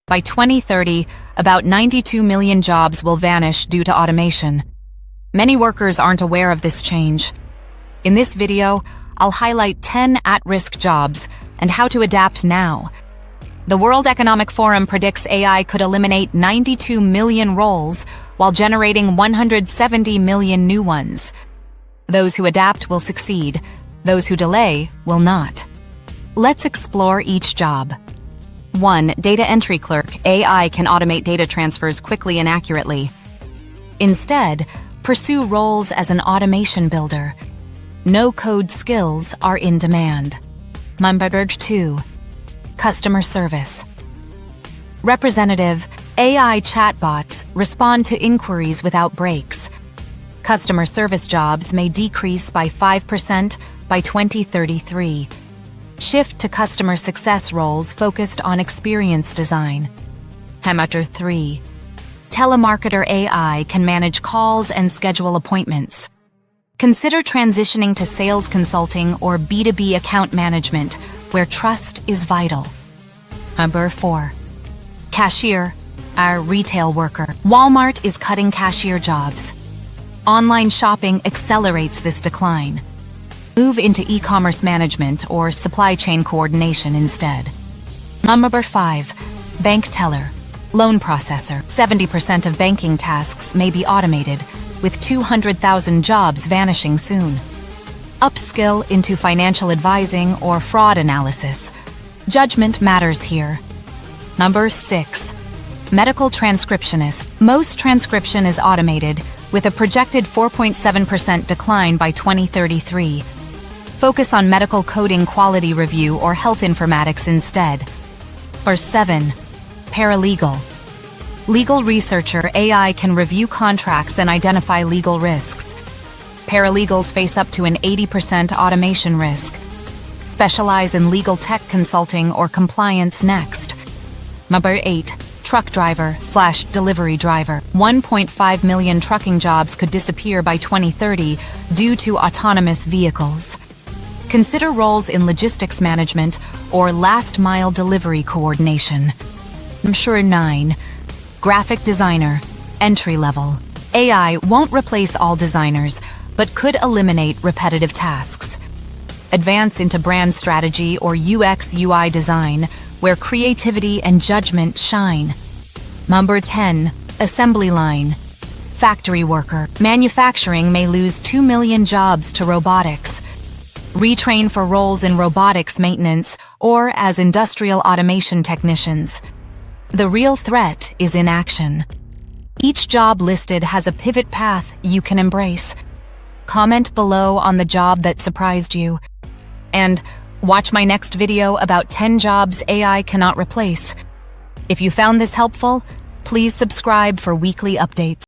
By 2030, about 92 million jobs will vanish due to automation. Many workers aren't aware of this change. In this video, I'll highlight 10 at-risk jobs and how to adapt now. The World Economic Forum predicts AI could eliminate 92 million roles while generating 170 million new ones. Those who adapt will succeed. Those who delay will not. Let's explore each job. 1. Data entry clerk. AI can automate data transfers quickly and accurately. Instead, pursue roles as an automation builder. No-code skills are in demand. Number 2. Customer service. Representative, AI chatbots respond to inquiries without breaks. Customer service jobs may decrease by 5% by 2033. Shift to customer success roles focused on experience design. Number 3. Telemarketer AI can manage calls and schedule appointments. Consider transitioning to sales consulting or B2B account management, where trust is vital. Number 4. Cashier, our retail worker. Walmart is cutting cashier jobs. Online shopping accelerates this decline. Move into e-commerce management or supply chain coordination instead. Number 5. Bank teller, loan processor. 70% of banking tasks may be automated, with 200,000 jobs vanishing soon. Upskill into financial advising or fraud analysis. Judgment matters here. Number 6. Medical transcriptionist. Most transcription is automated, with a projected 4.7% decline by 2033. Focus on medical coding quality review or health informatics instead. Or 7. Paralegal. Legal researcher. AI can review contracts and identify legal risks. Paralegals face up to an 80% automation risk. Specialize in legal tech consulting or compliance next. Number 8. Truck driver/delivery driver. 1.5 million trucking jobs could disappear by 2030 due to autonomous vehicles. Consider roles in logistics management or last-mile delivery coordination. Number 9. Graphic designer, entry-level. AI won't replace all designers, but could eliminate repetitive tasks. Advance into brand strategy or UX/UI design, where creativity and judgment shine. Number 10. Assembly line, factory worker. Manufacturing may lose 2 million jobs to robotics. Retrain for roles in robotics maintenance or as industrial automation technicians. The real threat is inaction. Each job listed has a pivot path you can embrace. Comment below on the job that surprised you. And watch my next video about 10 jobs AI cannot replace. If you found this helpful, please subscribe for weekly updates.